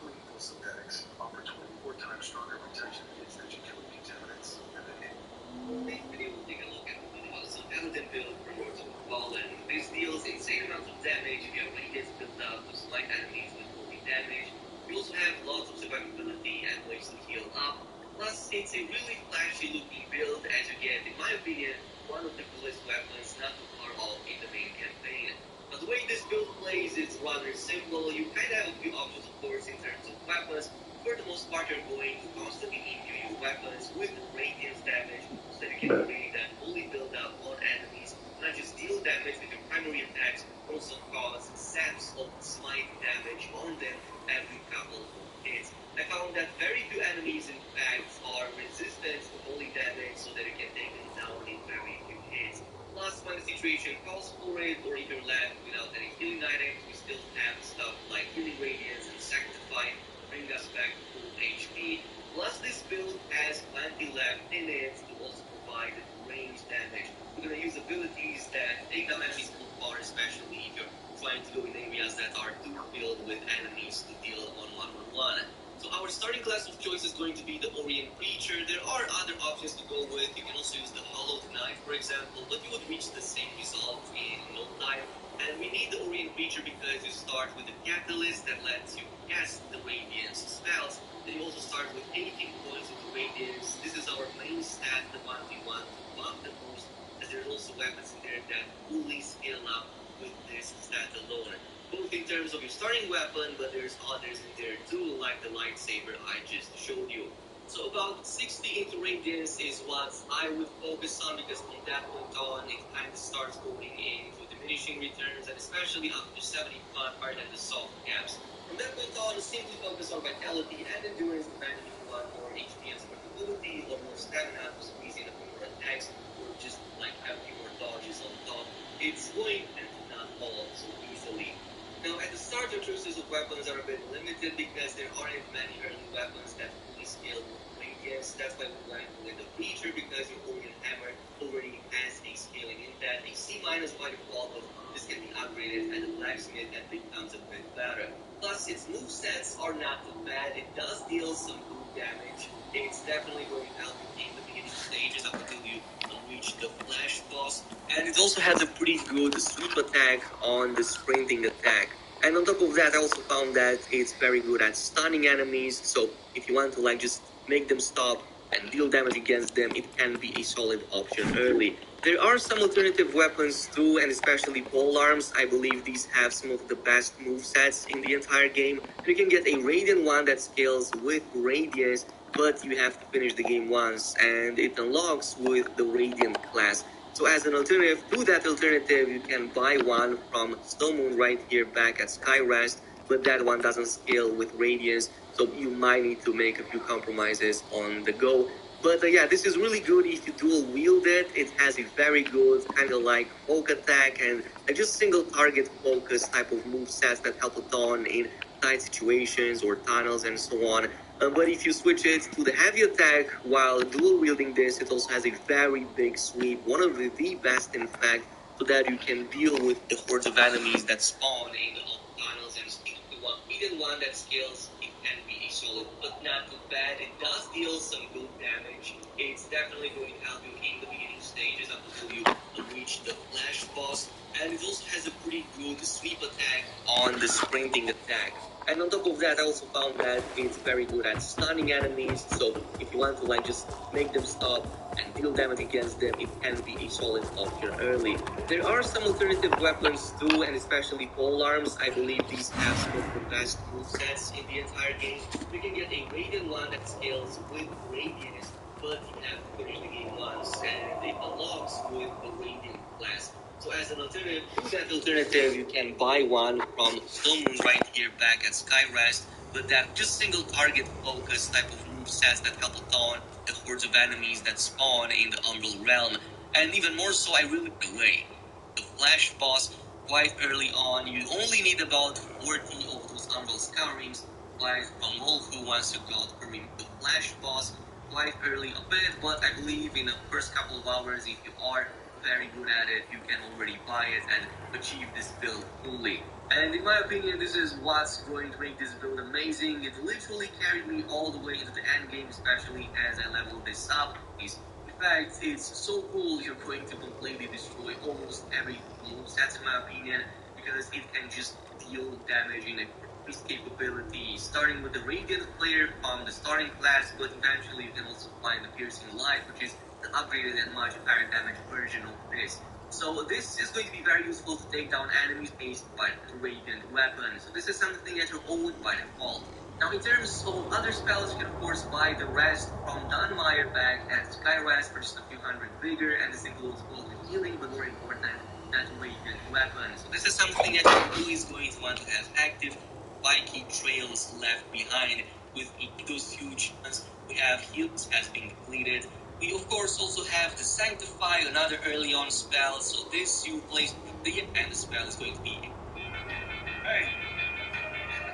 non-lethal synthetics offer 24 times stronger protection against digitally contaminants than the This video will take a look at the awesome Elden build from Lotf. This deals insane amounts of damage if you have radiance built up to smite enemies with holy damage. You also have lots of survivability and ways to heal up. Plus, it's a really flashy looking build as you get, in my opinion, one of the coolest weapons not too far off in the main campaign. Now, the way this build plays is rather simple. You kind of have a few options, of course, in terms of weapons. For the most part, you're going to constantly imbue your weapons with radiance damage so that you can create that holy build-up on enemies. Not just deal damage with your primary attacks, also cause sets of smite damage on them every couple of hits. I found that very few enemies, in fact, are resistant to holy damage so that you can take them down in very few hits. Plus, when the situation calls for it, or if you're left without any healing items, we still have stuff like healing radiance and sanctify, bring us back to full HP. Plus, this build has plenty left in it to also provide range damage. We're going to use abilities that take down enemies from far, especially if you're trying to go in areas that are too filled with enemies to deal on one-on-one. So our starting class of choice is going to be the Orient Preacher. There are other options to go with. You can also use the Hollowed Knife, for example, but you would reach the same result in no time. And we need the Orient Preacher because you start with the Catalyst that lets you cast the Radiance spells. Then you also start with 18 points of the Radiance. This is our main stat, the one we want to buff the most, as there's also weapons in there that fully scale up with this stat alone. Both in terms of your starting weapon, but there's others in there too, like the lightsaber I just showed you. So about 60 into Radiance is what I would focus on, because from that point on, it kind of starts going into diminishing returns, and especially after 75 are than the soft caps. From that point on, simply focus on Vitality and Endurance, depending if you want more HP and survivability, or more stamina to squeeze in a few more attacks, or just like have a few more dodges on top. It's going to not fall so easily. Now, at the start, your choices of weapons are a bit limited because there aren't many early weapons that fully scale with Radiance. That's why we went with the Preacher, because your Orient Hammer already has a scaling in that. A C- by default, but this can be upgraded at the Blacksmith and becomes a bit better. Plus, its movesets are not too bad. It does deal some good damage. It's definitely going to help you in the beginning stages up until you reach the Flash boss. And it also has a pretty good sweep attack on the sprinting attack. And on top of that, I also found that it's very good at stunning enemies. So if you want to like just make them stop and deal damage against them, it can be a solid option early. There are some alternative weapons too, and especially pole arms. I believe these have some of the best movesets in the entire game. And you can get a Radiant one that scales with Radiance, but you have to finish the game once, and it unlocks with the Radiant class. So as an alternative to that alternative, you can buy one from Stone Moon right here back at Skyrest, but that one doesn't scale with Radiance, so you might need to make a few compromises on the go. But yeah, this is really good if you dual wield it. It has a very good kind of like poke attack and like just single target focus type of movesets that help a ton in tight situations or tunnels and so on. But if you switch it to the heavy attack while dual wielding this, it also has a very big sweep, one of the best in fact, so that you can deal with the hordes of enemies that spawn in the tunnels. And speaking of the one medium one that scales, it can be a solid but not too bad. It does deal some good damage. It's definitely going to help you in the beginning stages up until you reach the Flash boss. And it also has a pretty good sweep attack on the sprinting attack. And on top of that, I also found that it's very good at stunning enemies. So if you want to like just make them stop and deal damage against them, it can be a solid option early. There are some alternative weapons too, and especially pole arms. I believe these have some of the best movesets in the entire game. You can get a Radiant one that scales with Radiance, but you have to finish the game once, and it unlocks with the Radiant class. So as an alternative to that alternative, you can buy one from Stone Moon right here back at Skyrest, but that just single target focus type of movesets that help a ton the hordes of enemies that spawn in the Umbral Realm. And even more so, I really away the Flash boss quite early on. You only need about 40 of those Umbral Scourings, while from all who wants to go through the Flash boss quite early a bit, but I believe in the first couple of hours, if you are very good at it, you can already buy it and achieve this build fully. And in my opinion, this is what's going to make this build amazing. It literally carried me all the way into the end game, especially as I leveled this up. In fact, it's so cool you're going to completely destroy almost every moveset in my opinion, because it can just deal damage in a increased capability, starting with the Radiant player from the starting class, but eventually you can also find the Piercing Light, which is the upgraded and much higher damage version of this. So this is going to be very useful to take down enemies based by the Radiant weapon. So this is something that you're owned by default. Now in terms of other spells, you can of course buy the rest from Dunmire back at Skyrest for just a few hundred bigger, and this includes both healing, but more important, that Radiant weapon. So this is something that you're always going to want to have active. Spiky trails left behind with those huge ones. We have heals has been depleted. We of course also have the Sanctify, another early on spell. So this you place the and the spell is going to be. Hey,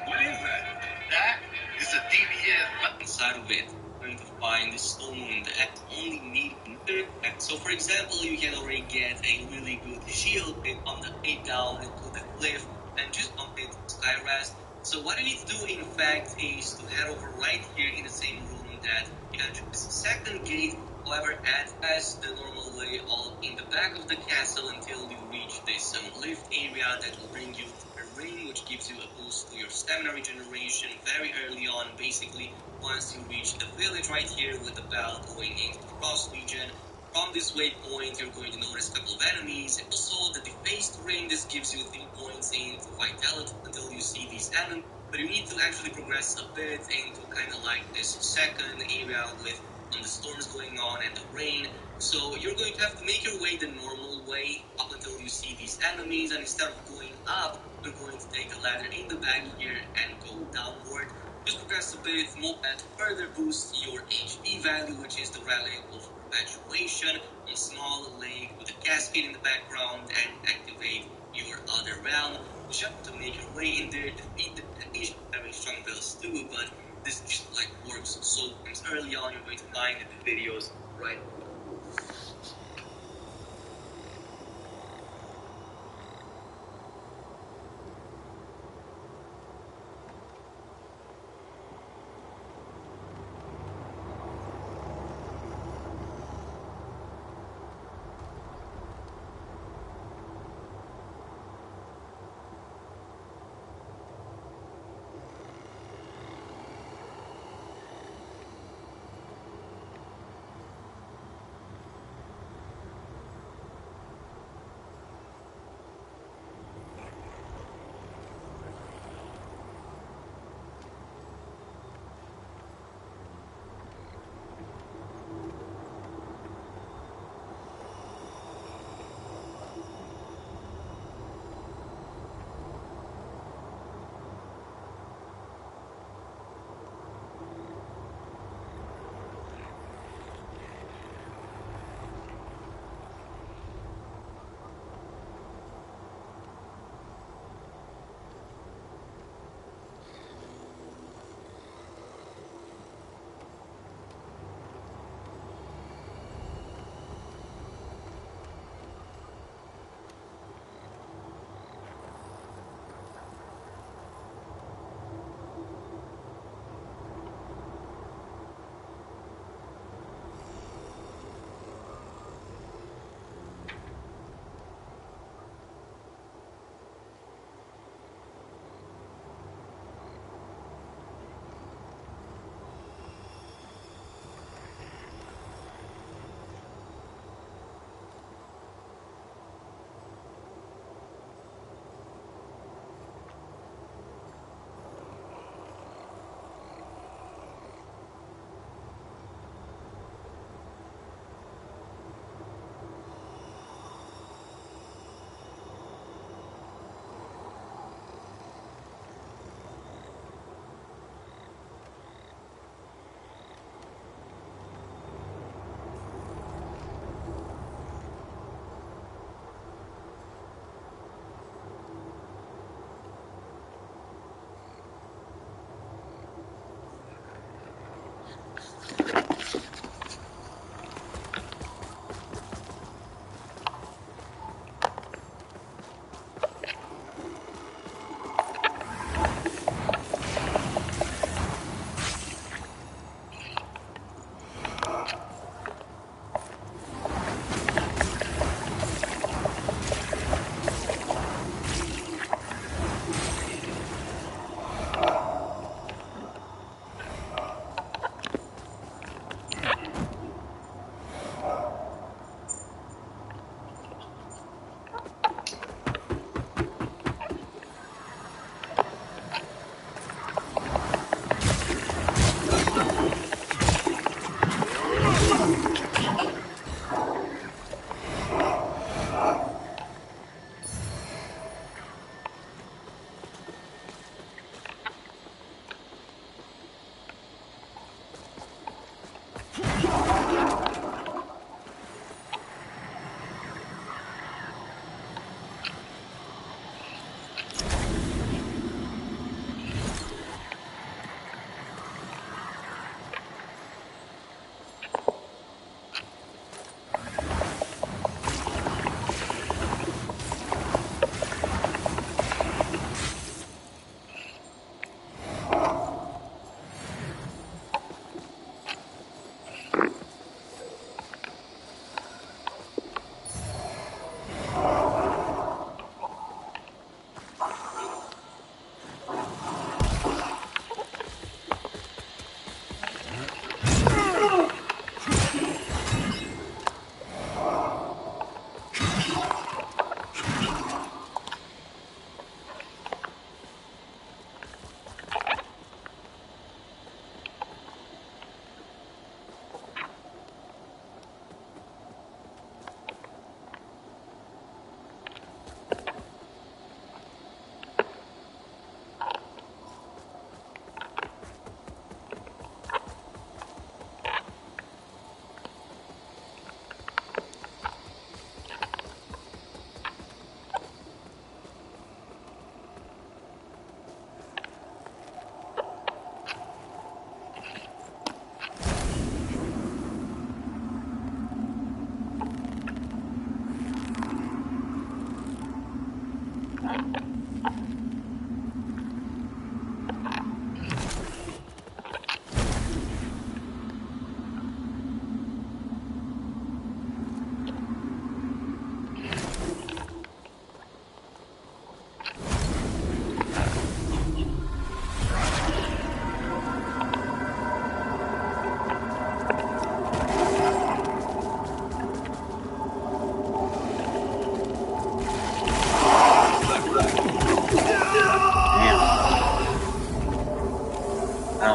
what is that? That is a DBS. Inside of it, you're going to find the Stone Moon that only need another. So for example, you can already get a really good shield on the way down into the cliff and just on it Skyrest. So what you need to do in fact is to head over right here in the same room that you entered this second gate. However, as the normal way, all in the back of the castle until you reach this lift area that will bring you to a ring, which gives you a boost to your stamina regeneration very early on. Basically, once you reach the village right here with the bell going into the cross region, from this waypoint, you're going to notice a couple of enemies. Also, the defaced ring, this gives you 3 points into vitality until you see these enemies. But you need to actually progress a bit into kind of like this second area with the storms going on and the rain. So you're going to have to make your way the normal way up until you see these enemies. And instead of going up, you're going to take the ladder in the back here and go downward. Just progress a bit more and further boost your HP value, which is the relic of perpetuation, a small lake with a cascade in the background, and activate your other realm. Just to make your way in there, defeat the technician, having strong builds too, but this just like works so early on. You're going to find the videos right.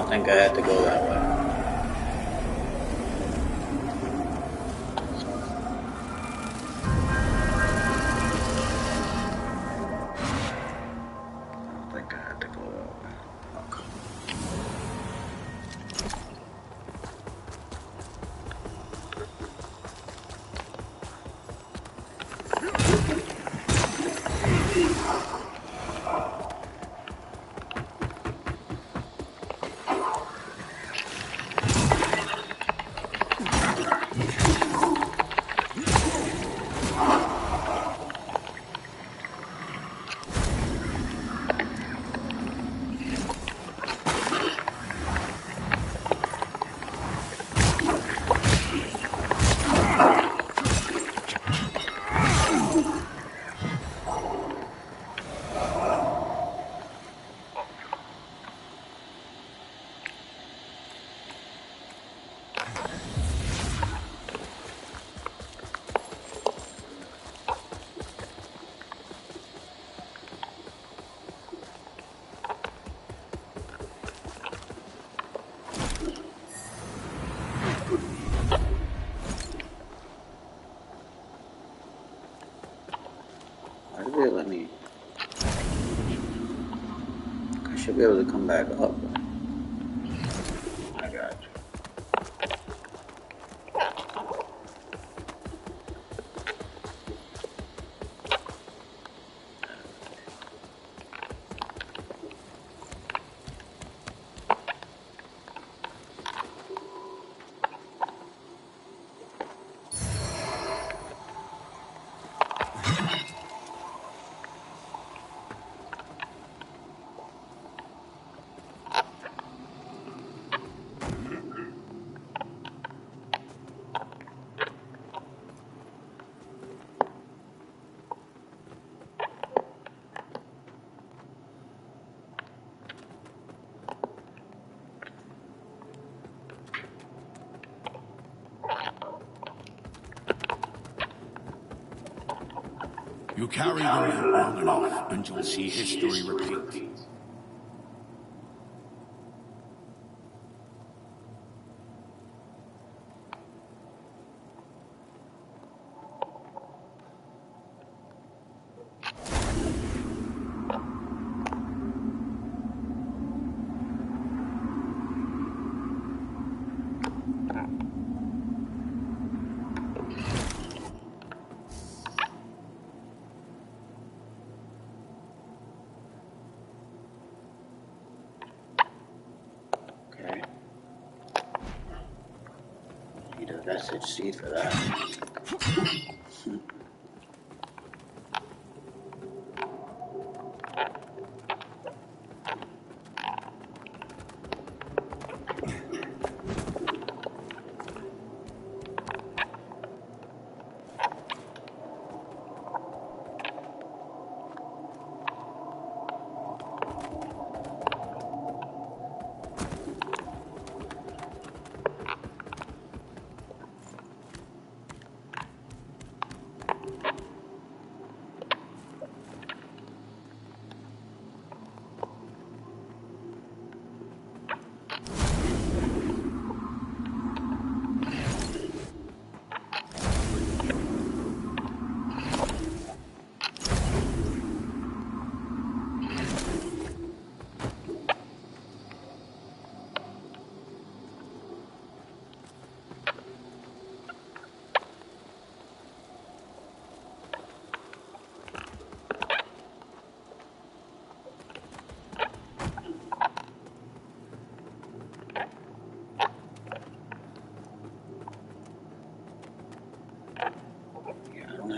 think I had to go that way. I think I had to go that way. Okay. Why did it let me? I should be able to come back up. I got you. You carry the lamp long enough, and you'll see history repeat. Okay. Need a vestige seed for that.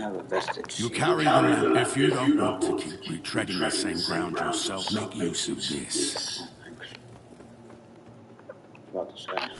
Have a vestige. You carry the lamp. If you don't want to keep retreading the same ground yourself, make use of this. Thanks. About to say.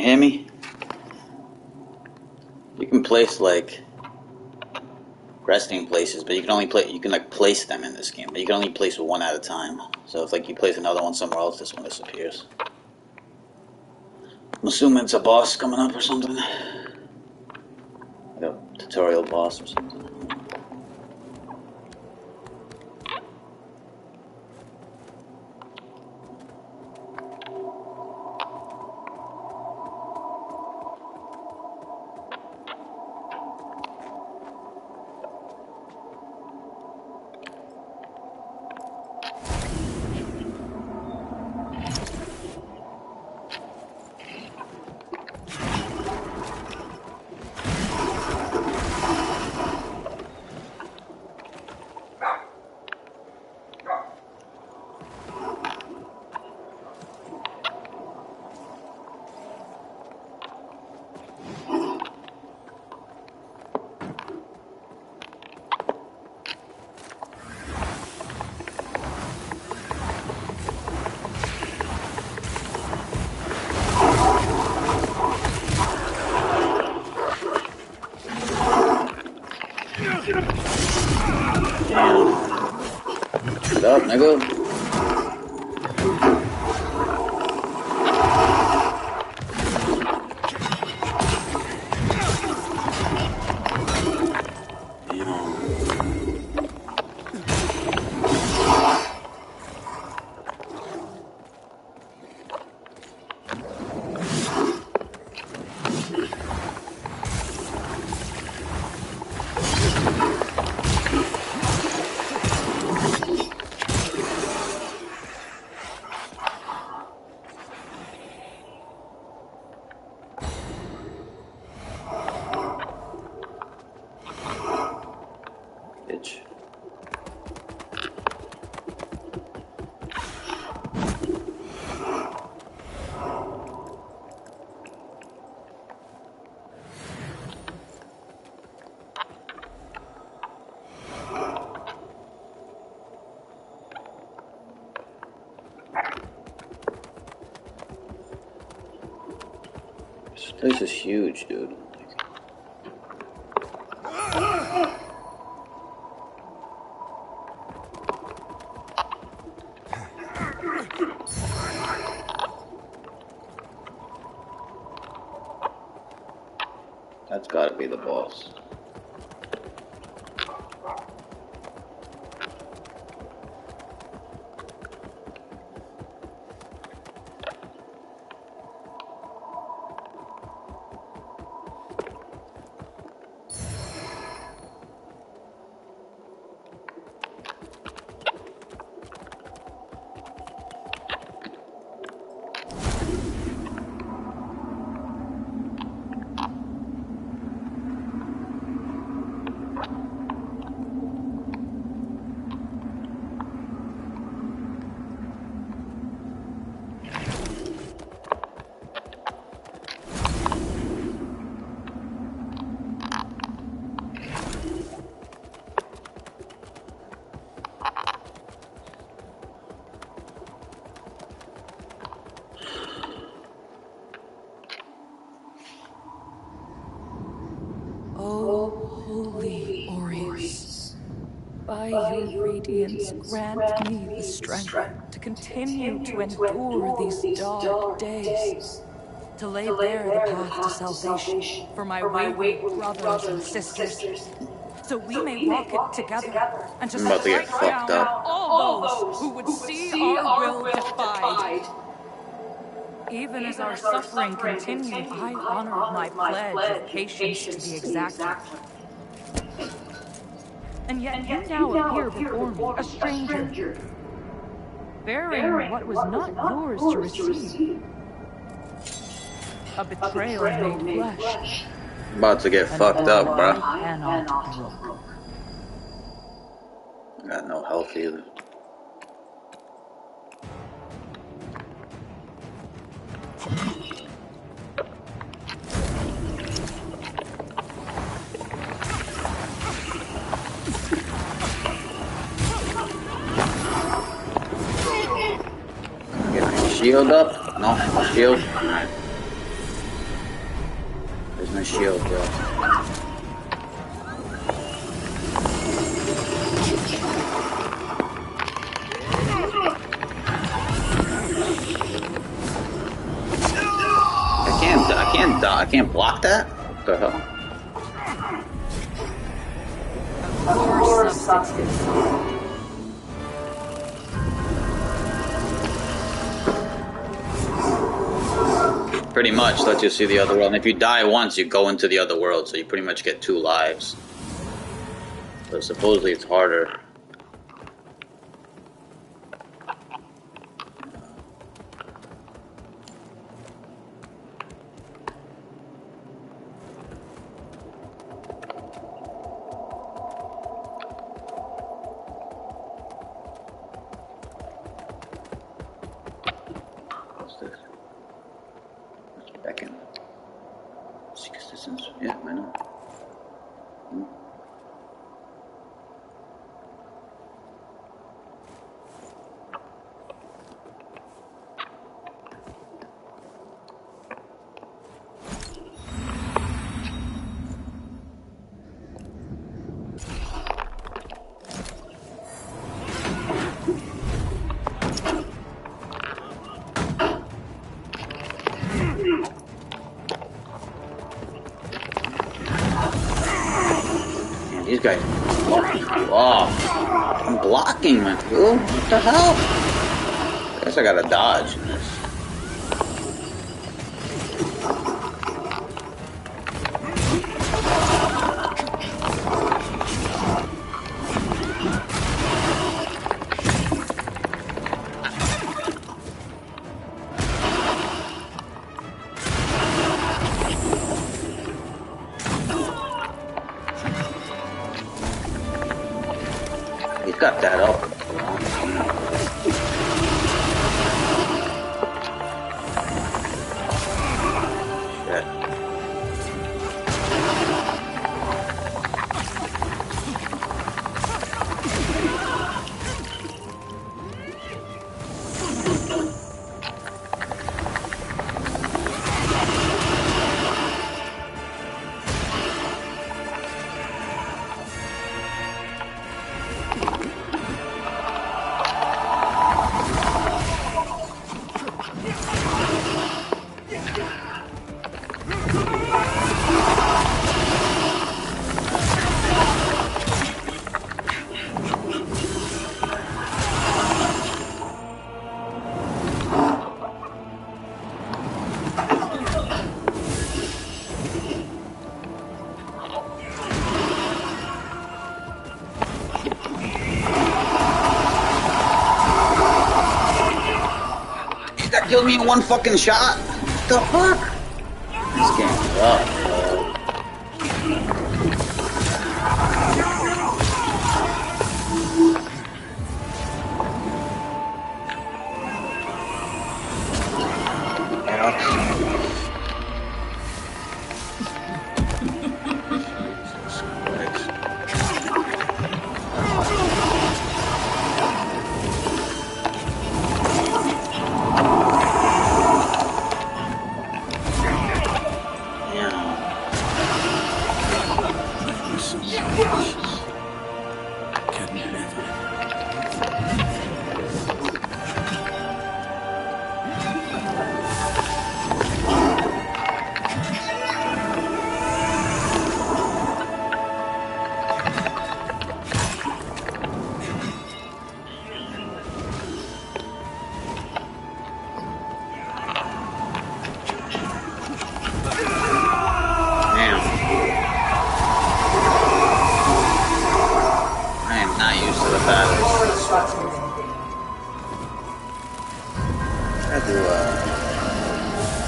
hear me? You can place like resting places, but you can only place them in this game, but you can only place one at a time. So if like you place another one somewhere else, this one disappears. I'm assuming it's a boss coming up or something. Like a tutorial boss or something. What up, nigga? Bitch. This place is huge, dude. That's gotta be the boss. O holy Aureus, by your radiance grant me the strength to continue to endure these dark days, to lay bare the path to salvation for my wayward brothers and sisters, so we may walk it together, and to I'm about to get strike fucked down up. all those who would see our will defied. Even as our suffering continued, I honored my pledge of patience to the exactor. And yet you now appear before me, a stranger, bearing what was not yours to receive. A betrayal made flesh. I'm about to get fucked up, bro. I cannot brook. I got no health either. Get my shield up? No, shield. Alright. There's no shield, bro. I can't block that? What the hell? Core substance. Pretty much lets you see the other world. And if you die once, you go into the other world, so you pretty much get 2 lives. But supposedly it's harder. What's this? What's back in? Seek assistance? Yeah, I know. Man, these guys I'm blocking, man. Ooh, what the hell? I guess I gotta dodge in this. He's got that up. Shit. That killed me in one fucking shot. What the fuck? This game's rough, bro.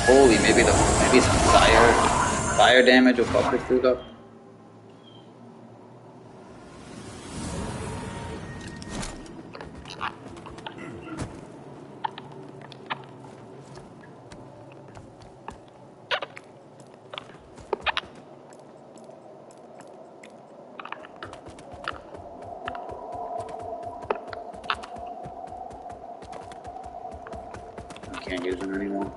Holy, maybe some fire damage will fuck this dude up. I can't use them anymore.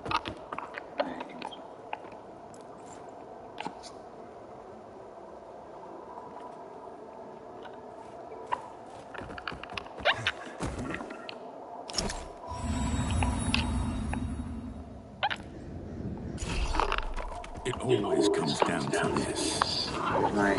It always comes down to this. My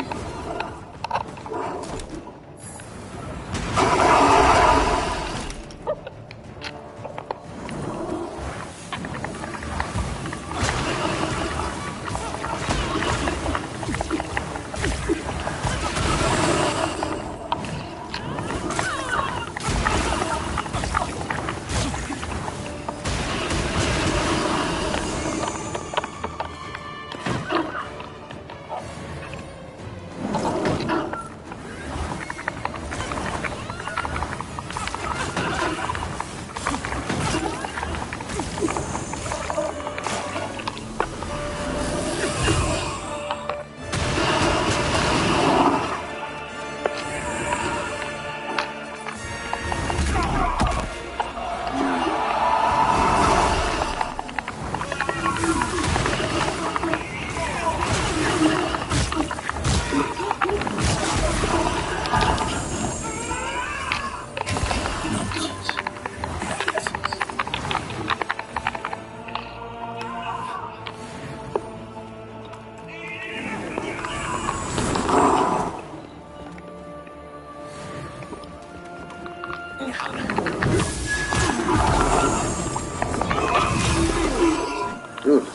dude.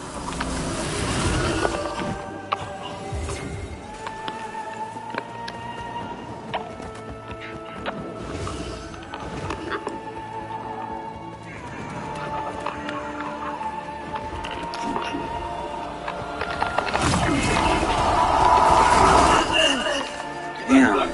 Damn.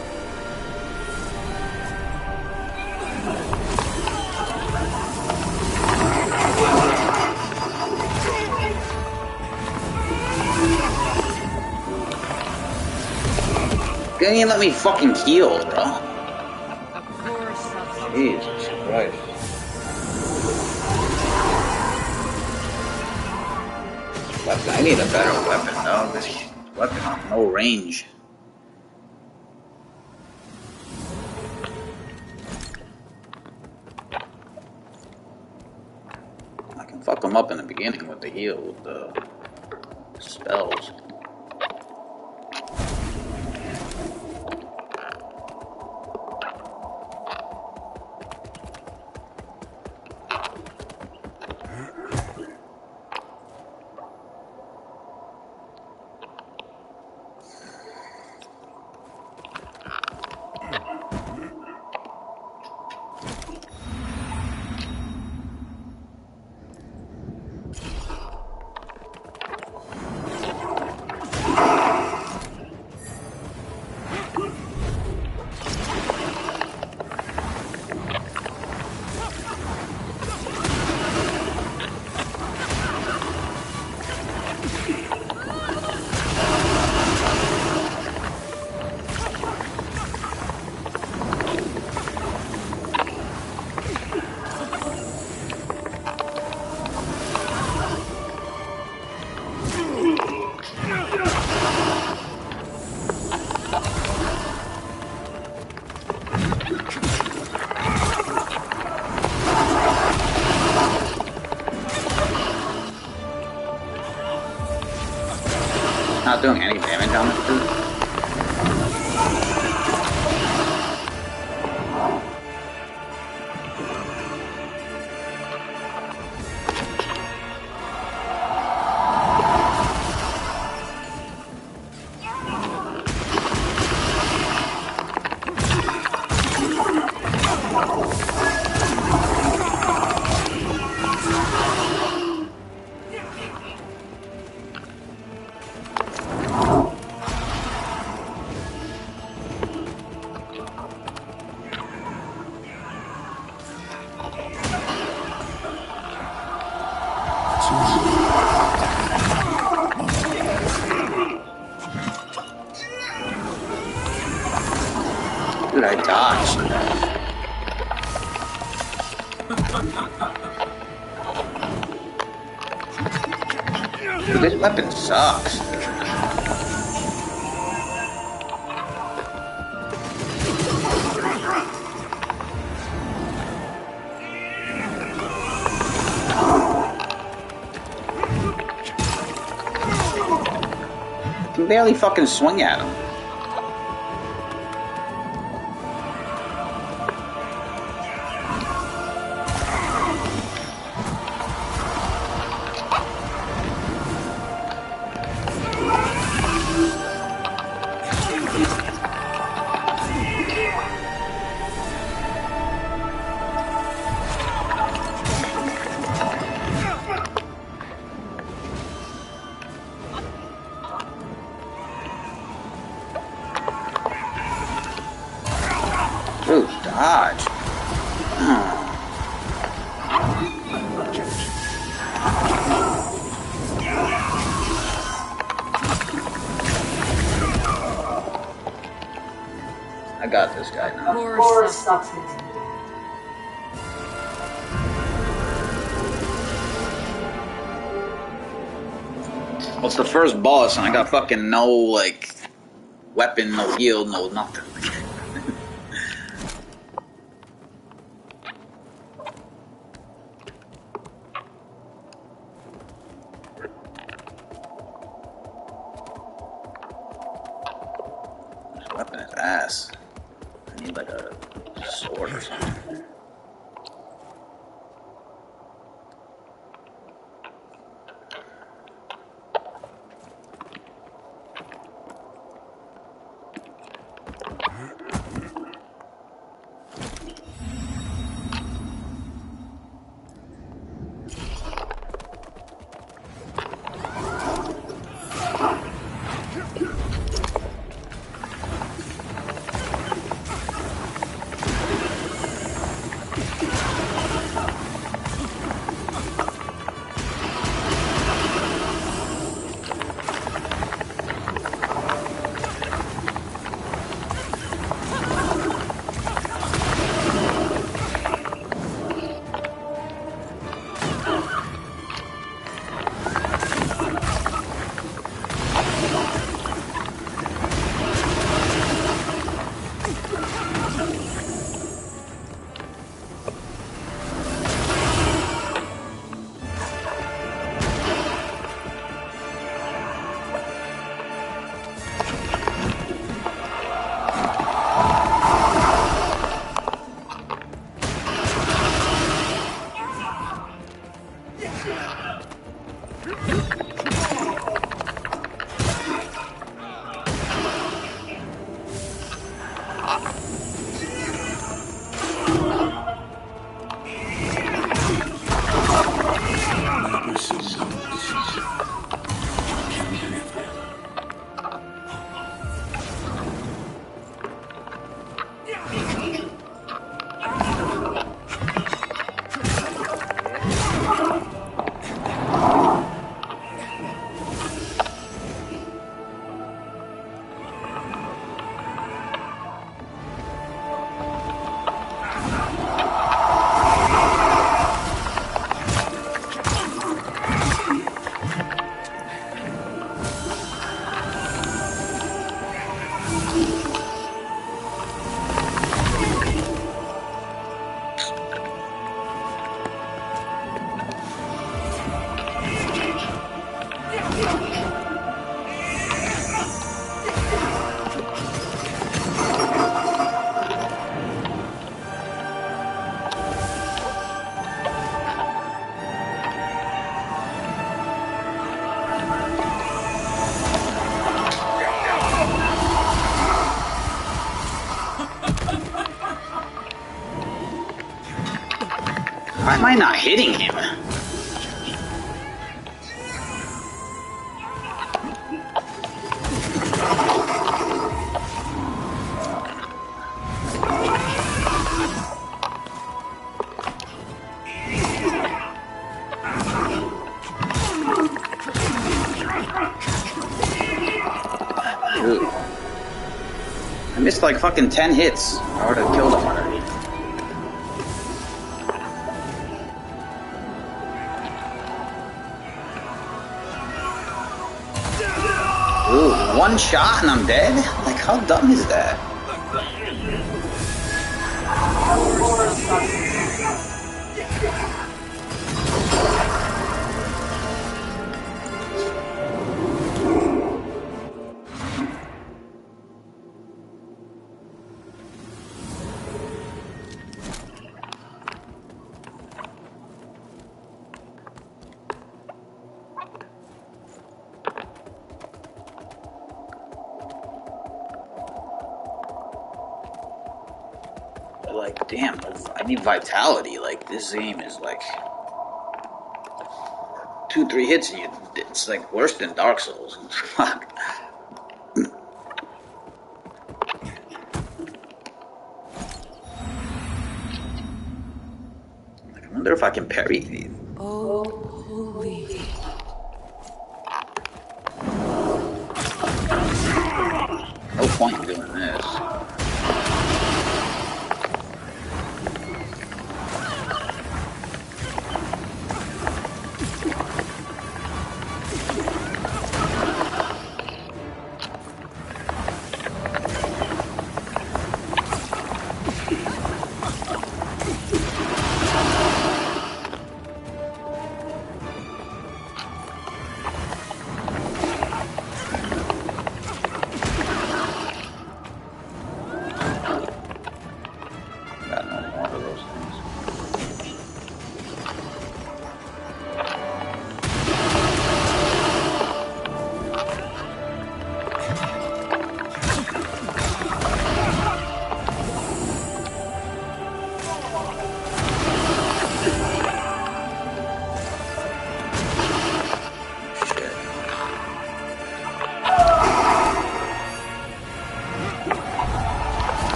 Can't even let me fucking heal, bro. A poor substitute. Jesus Christ. Weapon. I need a better weapon, though. This weapon has no range. I can fuck them up in the beginning with the heal, with the spells. Not doing any damage on this dude. Dude, I dodged. Dude, this weapon sucks. can barely fucking swing at him. Ooh, dodge. I got this guy now. Poor substitute. Well, it's the first boss, and I got fucking no, like, weapon, no heal, no nothing. This weapon is ass. I need, like, a sword or something. Why am I not hitting him? Dude. I missed like fucking 10 hits. I would have killed him already. Ooh, one shot and I'm dead? Like, how dumb is that? But like, damn, I need vitality. Like, this game is like 2-3 hits and it's like worse than Dark Souls. Fuck. I wonder if I can parry these. Oh, holy. No point in doing this. Got no more of those things. Shit.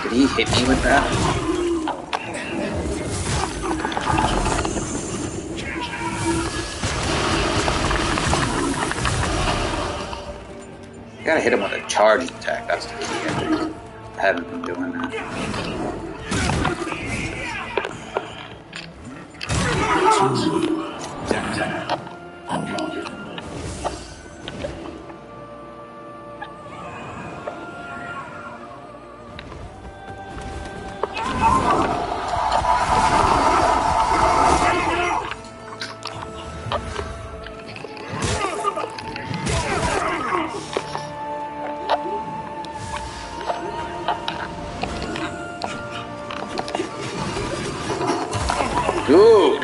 Did he hit me with that? You gotta hit him with a charged attack. That's the key, I think. I haven't been doing that. Dude!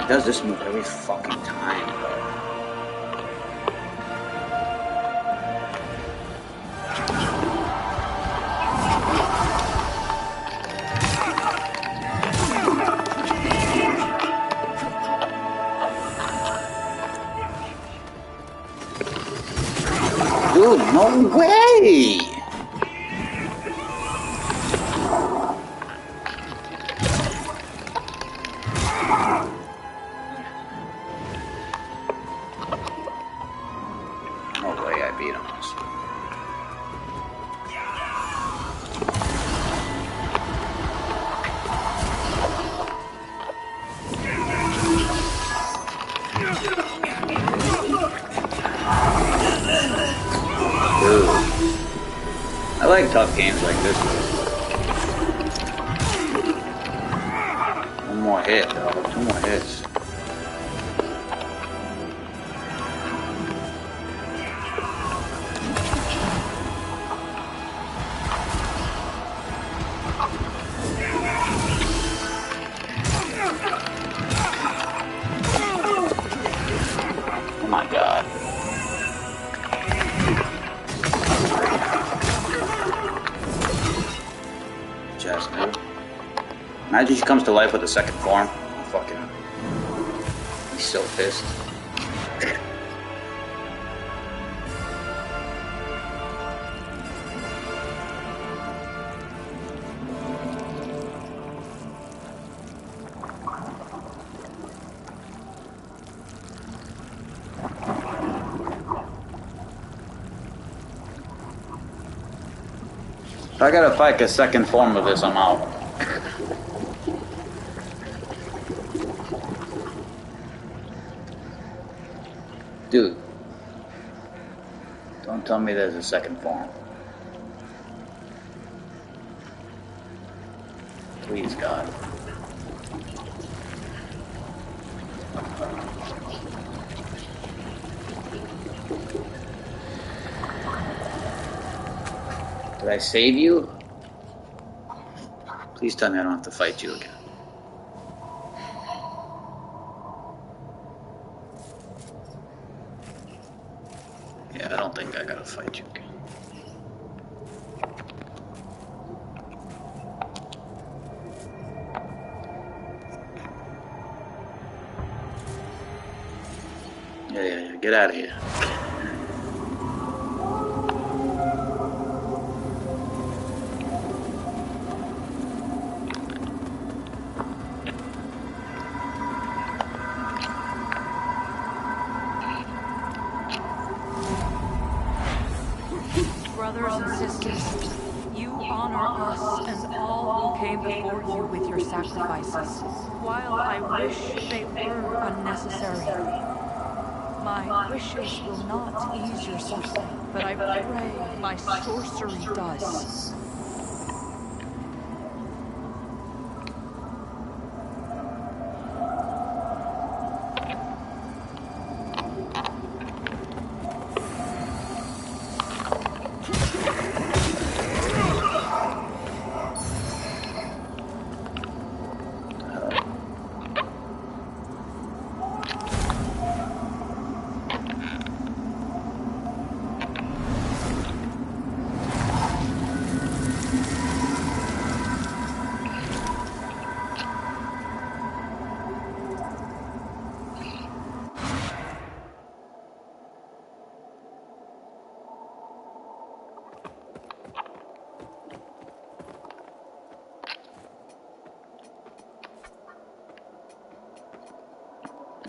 He does this move every fucking time, bro. Dude, no way! No way I beat him this. Dude. I like tough games like this. One more hit, dog. 2 more hits. Oh my god. Chest, dude. Imagine she comes to life with a second form. Fucking. He's so pissed. If I gotta fight a second form of this, I'm out. Dude. Don't tell me there's a second form. Please, God. Did I save you? Please tell me I don't have to fight you again. Yeah, I don't think I gotta fight you again. Yeah. Get out of here. Brothers and sisters, you honor us and all who came before you with your sacrifices. While I wish they were unnecessary, my wishes will not ease your suffering, but I pray my sorcery does.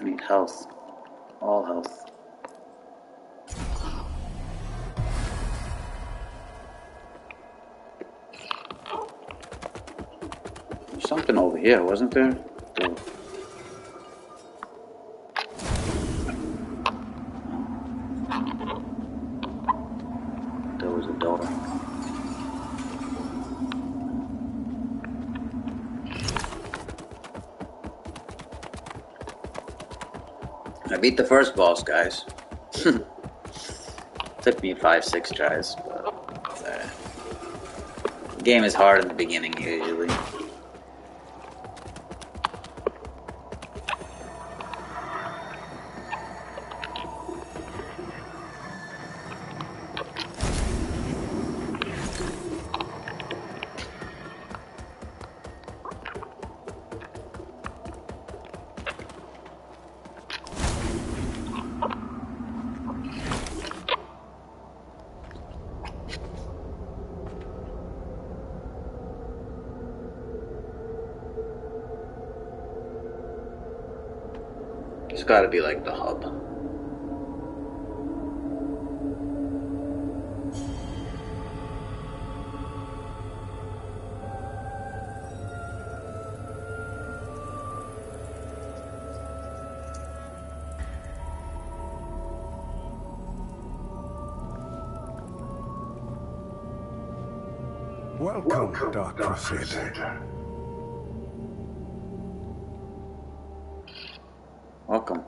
I need health. All health. There's something over here, wasn't there? There was a door. I beat the first boss, guys. Took me 5-6 tries, but the game is hard in the beginning usually. It's gotta be like the hub. Welcome, Dark Crusader. Welcome.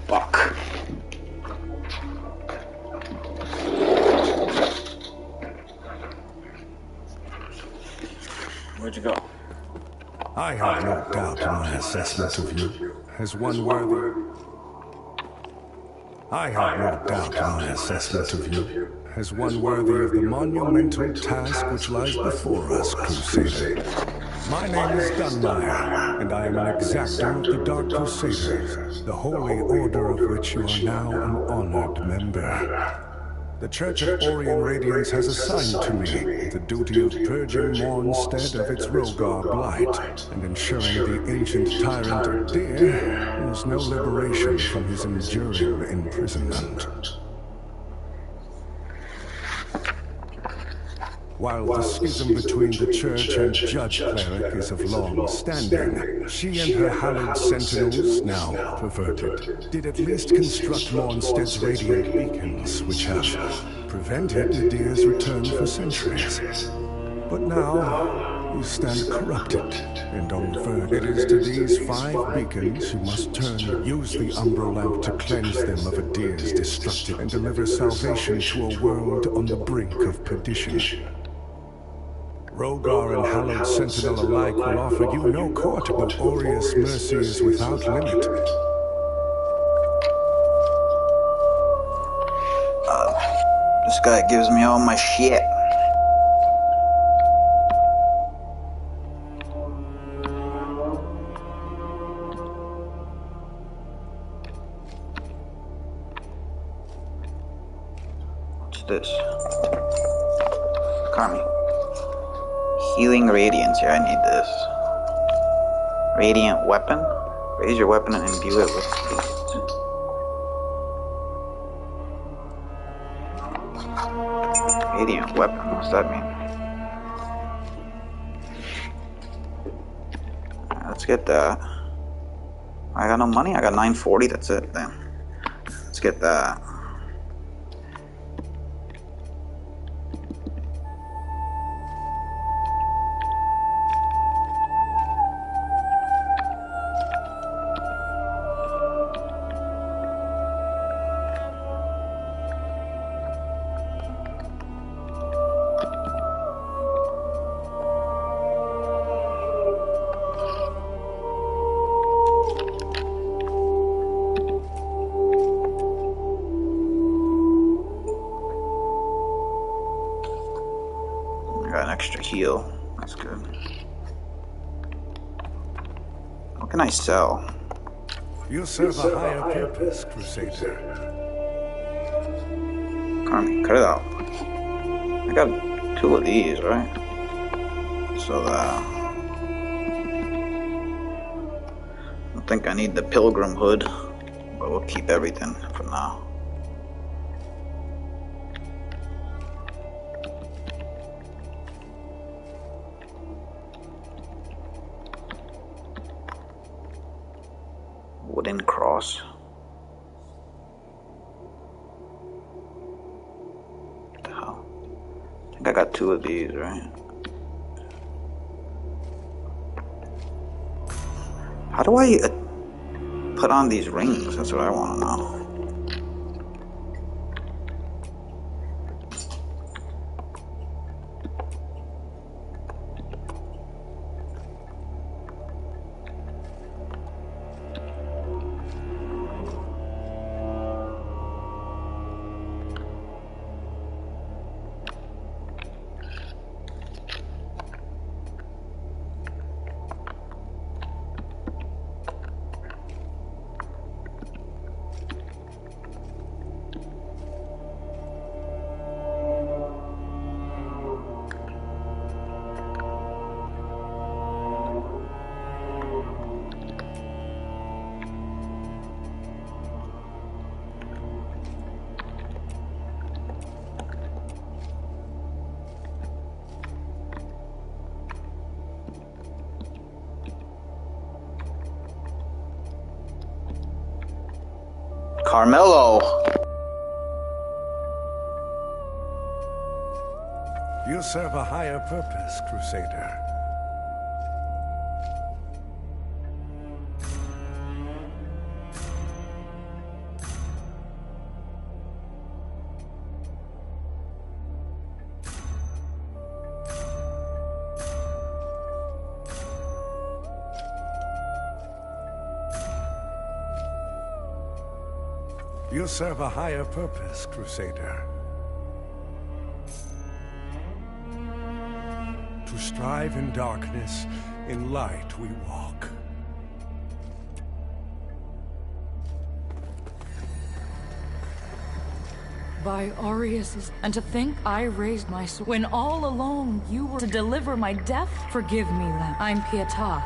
Fuck. Where'd you go? I have no doubt in my assessment of you as one worthy. I have no doubt in my assessment of you as one worthy of the monumental task which lies before us, Crusader. My name is Dunmire, and I am an exactor of the Dark Crusaders, the holy order of which you are now an honored member. The Church of Orient Radiance has assigned to me the duty of purging Mornstead of its Rogar blight, and ensuring the ancient tyrant of Deer knows no liberation from his enduring imprisonment. While the schism between the church and judge-cleric is of long standing, she and her hallowed sentinels, now perverted, did at least construct Mornstead's radiant beacons, which have prevented Nadier's return for centuries. But now, you stand corrupted and on the verge. It is to these 5 beacons you must turn. Use the Umbra Lamp to cleanse them of Adir's destructive and deliver salvation to a world on the brink of perdition. Rogar and Hallowed Sentinel alike will offer you no court, but Aureus' mercy is without limit. This guy gives me all my shit. What's this? Carmi. Healing Radiance. Here, I need this. Radiant Weapon. Raise your weapon and imbue it with speed. Radiant Weapon. What's that mean? Let's get that. I got no money. I got 940. That's it then. Let's get that. Extra heal. That's good. What can I sell? You serve a higher purpose, Crusader. Carmi, cut it out. I got 2 of these, right? So I don't think I need the Pilgrim Hood, but we'll keep everything for now. Wooden cross. What the hell? I think I got 2 of these, right? How do I put on these rings? That's what I want to know. Carmelo! You serve a higher purpose, Crusader. You serve a higher purpose, Crusader. To strive in darkness, in light we walk. By Aureus's, and to think I raised my sword when all along you were to deliver my death. Forgive me, Lamb. I'm Pietà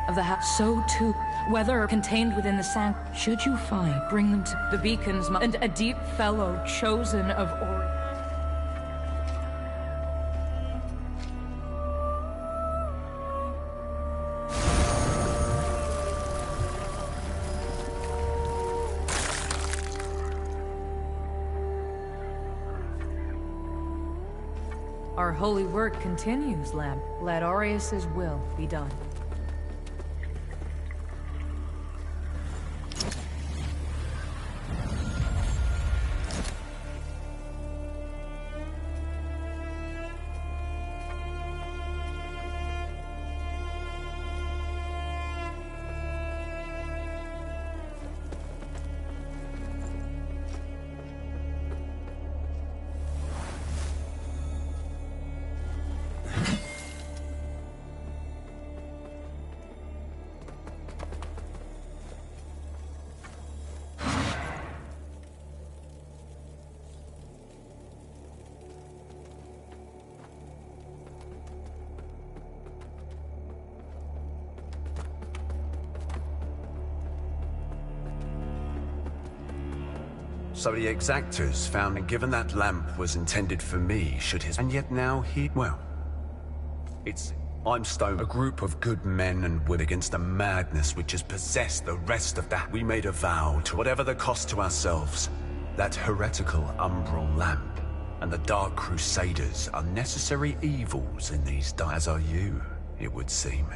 of the house. So too, whether contained within the sand, should you find, bring them to the beacons, and a deep fellow chosen of Aureus. Our holy work continues, Lamb. Let Aureus's will be done. So the exactors found, and given that lamp was intended for me, should his... And yet now he... Well, I'm Stone, a group of good men and women against the madness which has possessed the rest of that. We made a vow to, whatever the cost to ourselves, that heretical umbral lamp and the Dark Crusaders are necessary evils in these days, as are you, it would seem.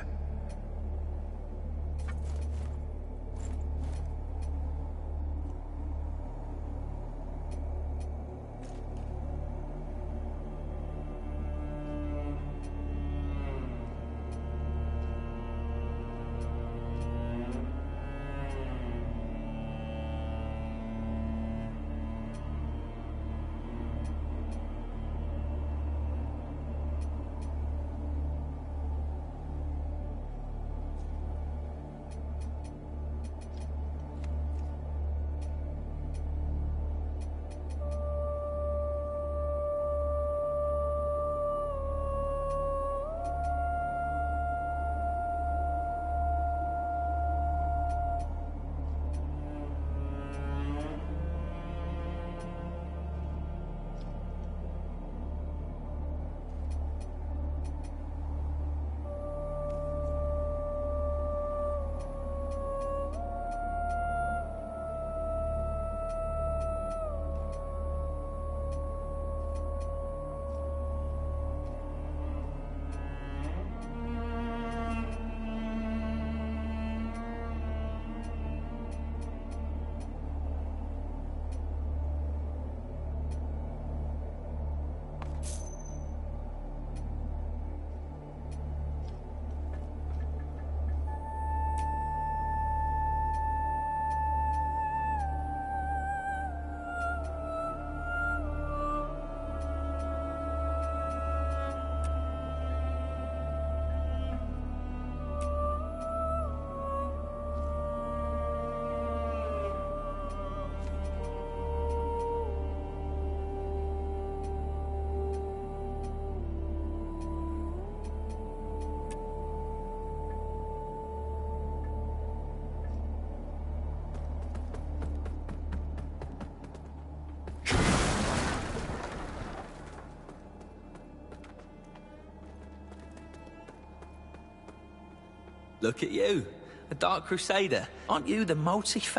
Look at you, a Dark Crusader. Aren't you the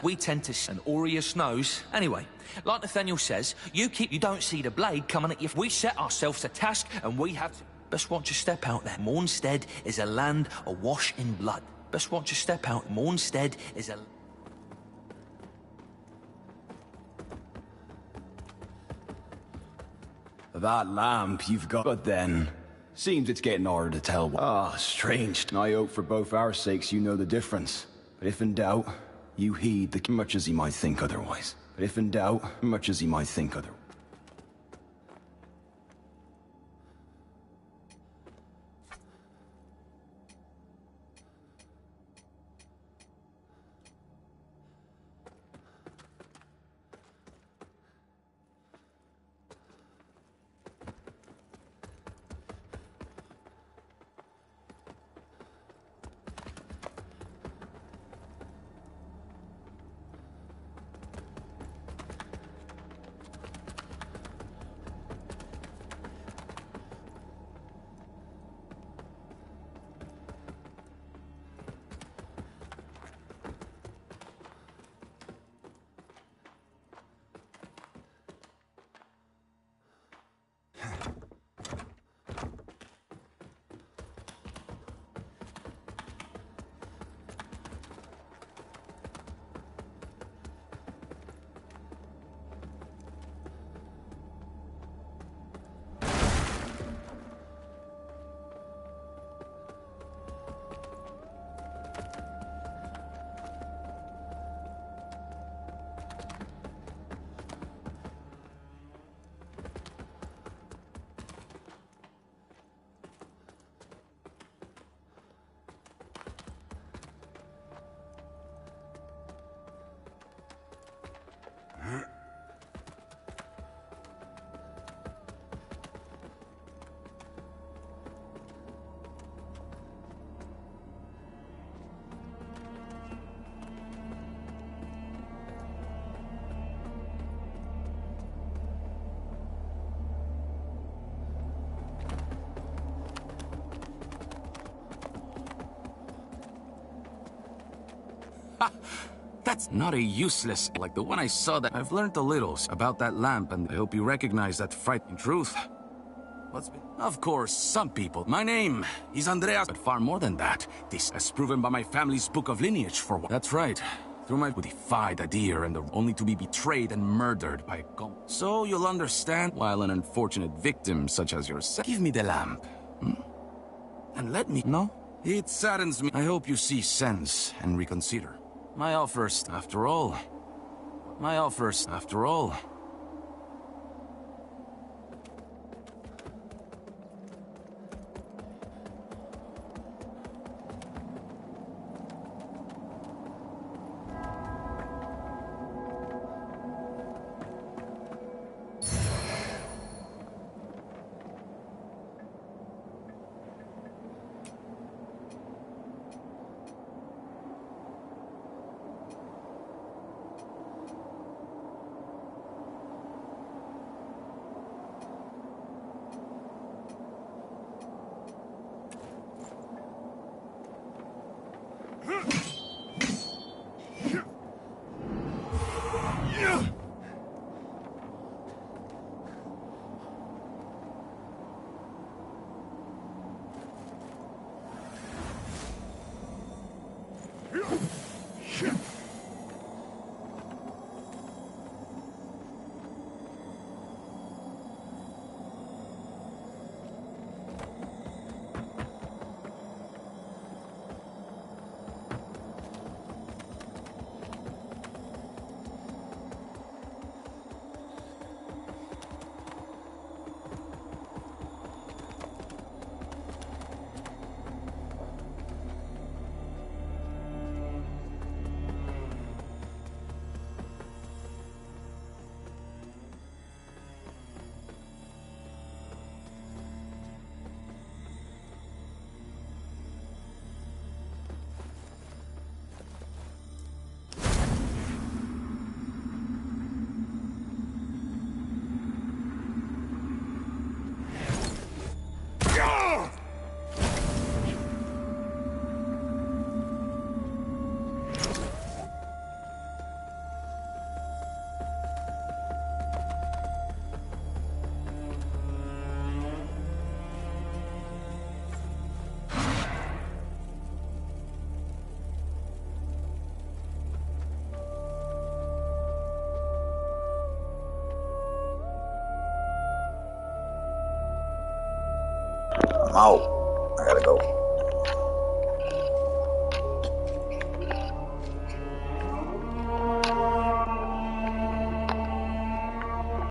We tend to, and Aureus knows. Anyway, like Nathaniel says, you don't see the blade coming at you. We set ourselves a task, and we have to... Best watch your step out there. Mornstead is a land awash in blood. Best watch your step out. Mornstead is a... That lamp you've got, but then... Seems it's getting harder to tell. Ah, strange. I hope for both our sakes you know the difference. But if in doubt, you heed the... Much as he might think otherwise. But if in doubt, much as he might think otherwise. That's not a useless like the one I saw that. I've learned a little about that lamp, and I hope you recognize that frightening truth. Of course, some people. My name is Andreas, but far more than that. This, as proven by my family's book of lineage, for one. That's right. Through my who defied a deer and only to be betrayed and murdered by a So you'll understand, while an unfortunate victim such as yourself. Give me the lamp. And let me... No? It saddens me. I hope you see sense and reconsider. My offers, after all. My offers, after all. I'm out. I gotta go.